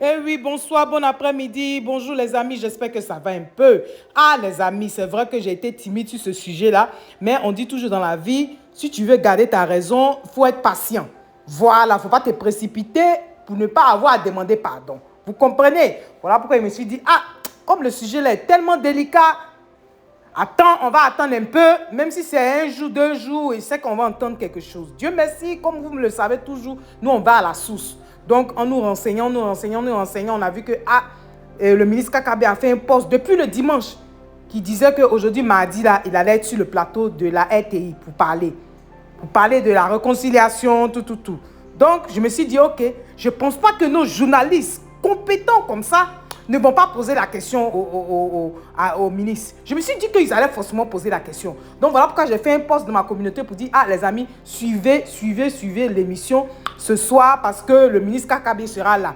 Eh oui, bonsoir, bon après-midi, bonjour les amis, j'espère que ça va un peu. Ah les amis, c'est vrai que j'ai été timide sur ce sujet-là, mais on dit toujours dans la vie, si tu veux garder ta raison, il faut être patient. Voilà, il ne faut pas te précipiter pour ne pas avoir à demander pardon. Vous comprenez? Voilà pourquoi je me suis dit, ah, comme le sujet-là est tellement délicat, attends, on va attendre un peu, même si c'est un jour, 2 jours, et c'est qu'on va entendre quelque chose. Dieu merci, comme vous me le savez toujours, nous on va à la source. Donc, en nous renseignant, on a vu que le ministre Kakabe a fait un post depuis le dimanche qui disait qu'aujourd'hui, mardi, là, il allait être sur le plateau de la RTI pour parler de la réconciliation, tout. Donc, je me suis dit, ok, je ne pense pas que nos journalistes compétents comme ça ne vont pas poser la question au ministre. Je me suis dit qu'ils allaient forcément poser la question. Donc, voilà pourquoi j'ai fait un post de ma communauté pour dire, ah, les amis, suivez l'émission ce soir parce que le ministre Kakabe sera là.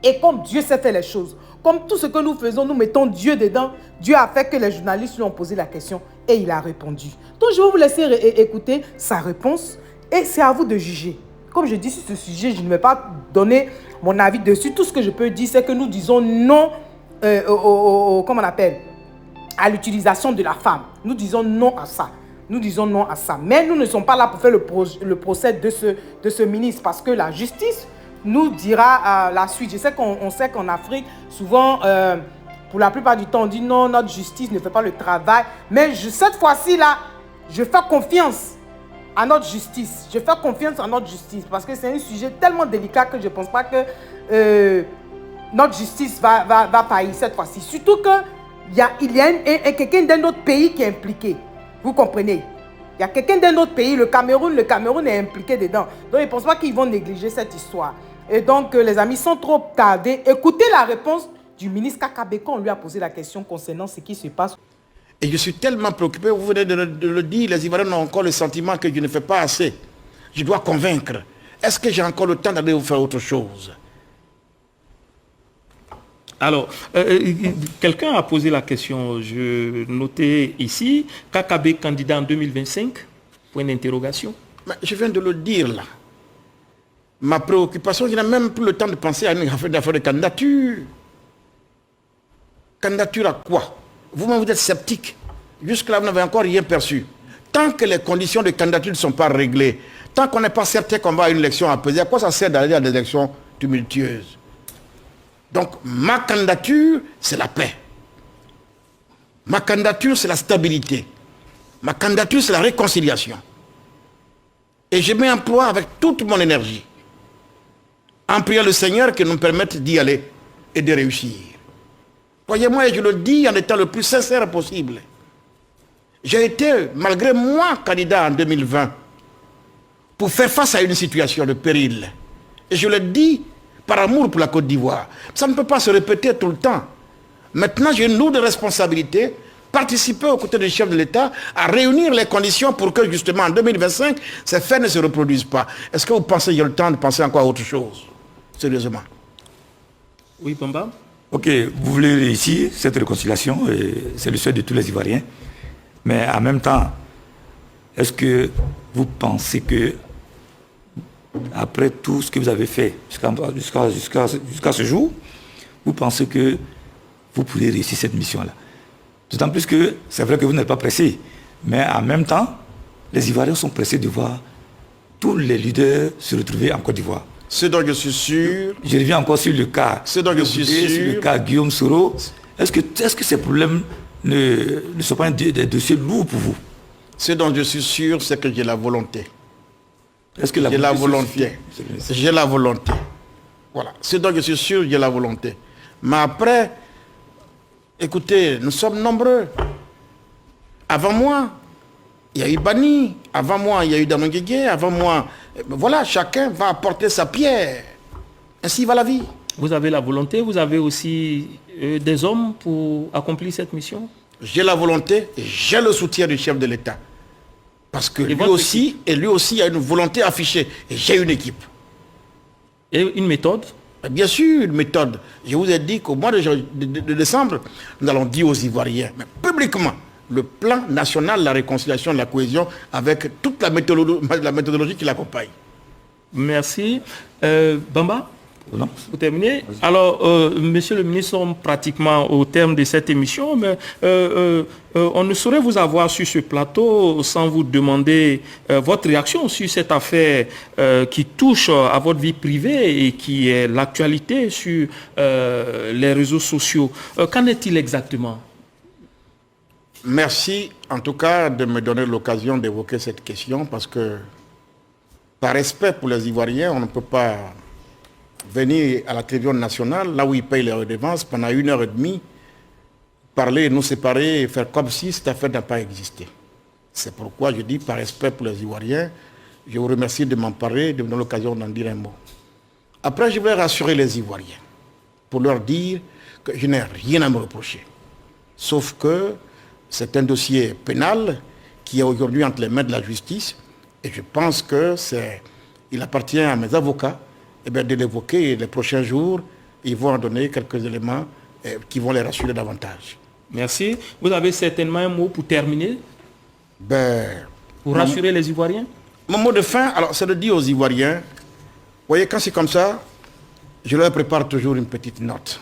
Et comme Dieu sait faire les choses, comme tout ce que nous faisons, nous mettons Dieu dedans, Dieu a fait que les journalistes lui ont posé la question et il a répondu. Donc, je vais vous laisser écouter sa réponse et c'est à vous de juger. Comme je dis sur ce sujet, je ne vais pas donner mon avis dessus. Tout ce que je peux dire, c'est que nous disons non comment on appelle, à l'utilisation de la femme. Nous disons non à ça. Nous disons non à ça. Mais nous ne sommes pas là pour faire le procès de ce ministre parce que la justice nous dira la suite. Je sais qu'on sait qu'en Afrique, souvent, pour la plupart du temps, on dit non, notre justice ne fait pas le travail. Mais cette fois-ci, là, je fais confiance à notre justice. Je fais confiance à notre justice parce que c'est un sujet tellement délicat que je ne pense pas que notre justice va faillir cette fois-ci. Surtout qu'il y a quelqu'un d'un autre pays qui est impliqué. Vous comprenez? Il y a quelqu'un d'un autre pays, le Cameroun est impliqué dedans. Donc, je ne pense pas qu'ils vont négliger cette histoire. Et donc, les amis, sans trop tarder, écoutez la réponse du ministre Kakabe quand on lui a posé la question concernant ce qui se passe. Et je suis tellement préoccupé, vous venez de le dire, les Ivoiriens ont encore le sentiment que je ne fais pas assez. Je dois convaincre. Est-ce que j'ai encore le temps d'aller vous faire autre chose? Alors, quelqu'un a posé la question, je notais ici, Kakabe candidat en 2025, point d'interrogation. Je viens de le dire là. Ma préoccupation, je n'ai même plus le temps de penser à une affaire de candidature. Candidature à quoi? Vous-même, vous êtes sceptique. Jusque-là, vous n'avez encore rien perçu. Tant que les conditions de candidature ne sont pas réglées, tant qu'on n'est pas certain qu'on va à une élection apaisée, à quoi ça sert d'aller à des élections tumultueuses? Donc, ma candidature, c'est la paix. Ma candidature, c'est la stabilité. Ma candidature, c'est la réconciliation. Et je m'emploie avec toute mon énergie, en priant le Seigneur qu'il nous permette d'y aller et de réussir. Voyez-moi, et je le dis en étant le plus sincère possible. J'ai été, malgré moi, candidat en 2020 pour faire face à une situation de péril. Et je le dis par amour pour la Côte d'Ivoire. Ça ne peut pas se répéter tout le temps. Maintenant, j'ai une lourde responsabilité, participer aux côtés du chef de l'État à réunir les conditions pour que, justement, en 2025, ces faits ne se reproduisent pas. Est-ce que vous pensez qu'il y a le temps de penser encore à autre chose? Sérieusement. Oui, Bamba? Ok, vous voulez réussir cette réconciliation, c'est le souhait de tous les Ivoiriens. Mais en même temps, est-ce que vous pensez que, après tout ce que vous avez fait jusqu'à ce jour, vous pensez que vous pourrez réussir cette mission-là? D'autant plus que c'est vrai que vous n'êtes pas pressé, mais en même temps, les Ivoiriens sont pressés de voir tous les leaders se retrouver en Côte d'Ivoire. Ce dont je suis sûr. Je reviens encore sur le cas. Ce dont je suis sûr. Sur le cas Guillaume Soro. Est-ce que ces problèmes ne sont pas des dossiers lourds pour vous? Ce dont je suis sûr, c'est que j'ai la volonté. Est-ce que j'ai la volonté? J'ai la volonté. Voilà. Ce dont je suis sûr, j'ai la volonté. Mais après, écoutez, nous sommes nombreux. Avant moi, il y a eu Bani. Avant moi, il y a eu Danonguégué. Avant moi, voilà, chacun va apporter sa pierre. Ainsi va la vie. Vous avez la volonté, vous avez aussi des hommes pour accomplir cette mission? J'ai la volonté et j'ai le soutien du chef de l'État. Parce que lui aussi a une volonté affichée. Et j'ai une équipe. Et une méthode? Bien sûr, une méthode. Je vous ai dit qu'au mois de décembre, nous allons dire aux Ivoiriens, mais publiquement, le plan national de la réconciliation, de la cohésion, avec toute la méthodologie qui l'accompagne. Merci. Bamba? Non. Pour terminer, alors, monsieur le ministre, nous sommes pratiquement au terme de cette émission, mais on ne saurait vous avoir sur ce plateau sans vous demander votre réaction sur cette affaire qui touche à votre vie privée et qui est l'actualité sur les réseaux sociaux. Qu'en est-il exactement? Merci en tout cas de me donner l'occasion d'évoquer cette question parce que par respect pour les Ivoiriens, on ne peut pas venir à la télévision nationale, là où ils payent les redevances, pendant 1h30, parler, nous séparer et faire comme si cette affaire n'a pas existé. C'est pourquoi je dis, par respect pour les Ivoiriens, je vous remercie de m'en parler, de me donner l'occasion d'en dire un mot. Après, je voudrais rassurer les Ivoiriens pour leur dire que je n'ai rien à me reprocher. Sauf que c'est un dossier pénal qui est aujourd'hui entre les mains de la justice et je pense qu'il appartient à mes avocats de l'évoquer les prochains jours. Ils vont en donner quelques éléments qui vont les rassurer davantage. Merci. Vous avez certainement un mot pour terminer? Pour rassurer les Ivoiriens? Mon mot de fin, alors, c'est de dire aux Ivoiriens, vous voyez, quand c'est comme ça, je leur prépare toujours une petite note,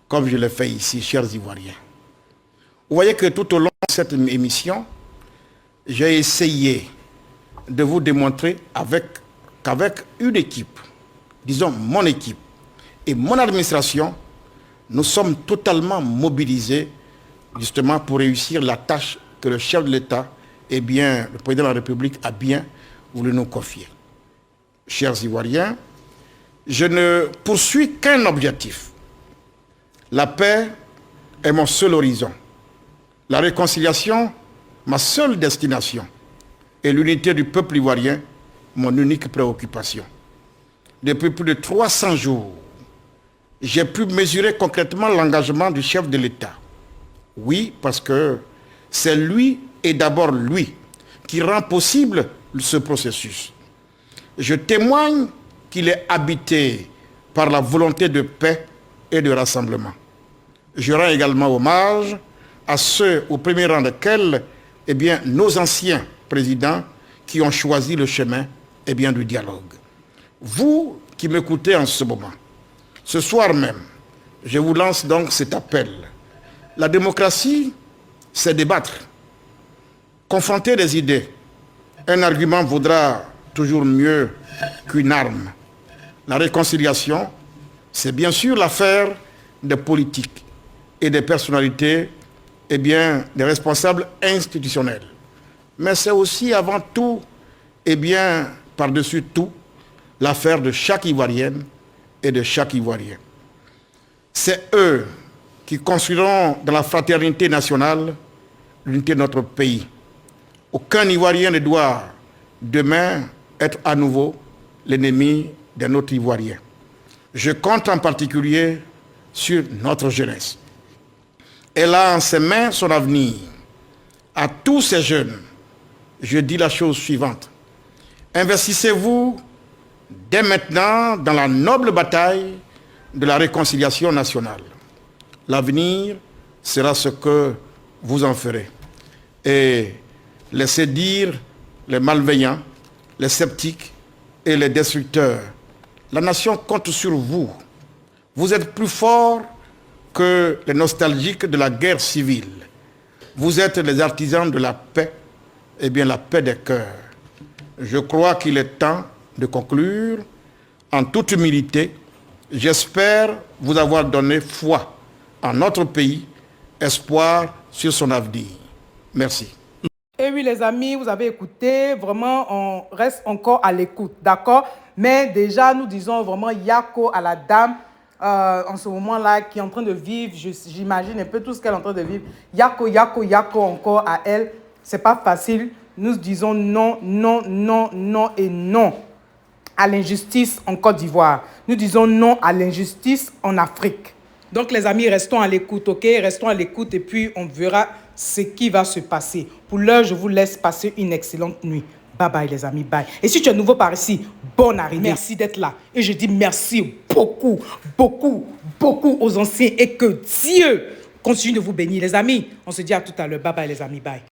comme je l'ai fait ici, chers Ivoiriens. Vous voyez que tout au long de cette émission, j'ai essayé de vous démontrer qu'avec une équipe, disons mon équipe et mon administration, nous sommes totalement mobilisés justement pour réussir la tâche que le chef de l'État et bien le président de la République a bien voulu nous confier. Chers Ivoiriens, je ne poursuis qu'un objectif. La paix est mon seul horizon. La réconciliation, ma seule destination. Et l'unité du peuple ivoirien, mon unique préoccupation. Depuis plus de 300 jours, j'ai pu mesurer concrètement l'engagement du chef de l'État. Oui, parce que c'est lui et d'abord lui qui rend possible ce processus. Je témoigne qu'il est habité par la volonté de paix et de rassemblement. Je rends également hommage à ceux au premier rang desquels, nos anciens présidents qui ont choisi le chemin du dialogue. Vous qui m'écoutez en ce moment, ce soir même, je vous lance donc cet appel. La démocratie, c'est débattre, confronter des idées. Un argument vaudra toujours mieux qu'une arme. La réconciliation, c'est bien sûr l'affaire des politiques et des personnalités, des responsables institutionnels. Mais c'est aussi avant tout, par-dessus tout, l'affaire de chaque Ivoirienne et de chaque Ivoirien. C'est eux qui construiront dans la fraternité nationale l'unité de notre pays. Aucun Ivoirien ne doit demain être à nouveau l'ennemi d'un autre Ivoirien. Je compte en particulier sur notre jeunesse. Elle a en ses mains son avenir. À tous ces jeunes, je dis la chose suivante. Investissez-vous dès maintenant dans la noble bataille de la réconciliation nationale. L'avenir sera ce que vous en ferez. Et laissez dire les malveillants, les sceptiques et les destructeurs. La nation compte sur vous. Vous êtes plus forts que les nostalgiques de la guerre civile. Vous êtes les artisans de la paix, la paix des cœurs. Je crois qu'il est temps de conclure en toute humilité. J'espère vous avoir donné foi en notre pays, espoir sur son avenir. Merci. Et oui, les amis, vous avez écouté. Vraiment, on reste encore à l'écoute, d'accord? Mais déjà, nous disons vraiment Yako à la dame en ce moment-là qui est en train de vivre. J'imagine un peu tout ce qu'elle est en train de vivre. Yako, Yako, Yako encore à elle. C'est pas facile. Nous disons non, non, non, non et non à l'injustice en Côte d'Ivoire. Nous disons non à l'injustice en Afrique. Donc, les amis, restons à l'écoute, ok? Restons à l'écoute et puis on verra ce qui va se passer. Pour l'heure, je vous laisse passer une excellente nuit. Bye bye, les amis, bye. Et si tu es nouveau par ici, bonne arrivée. Merci d'être là. Et je dis merci beaucoup, beaucoup, beaucoup aux anciens et que Dieu continue de vous bénir, les amis. On se dit à tout à l'heure. Bye bye, les amis, bye.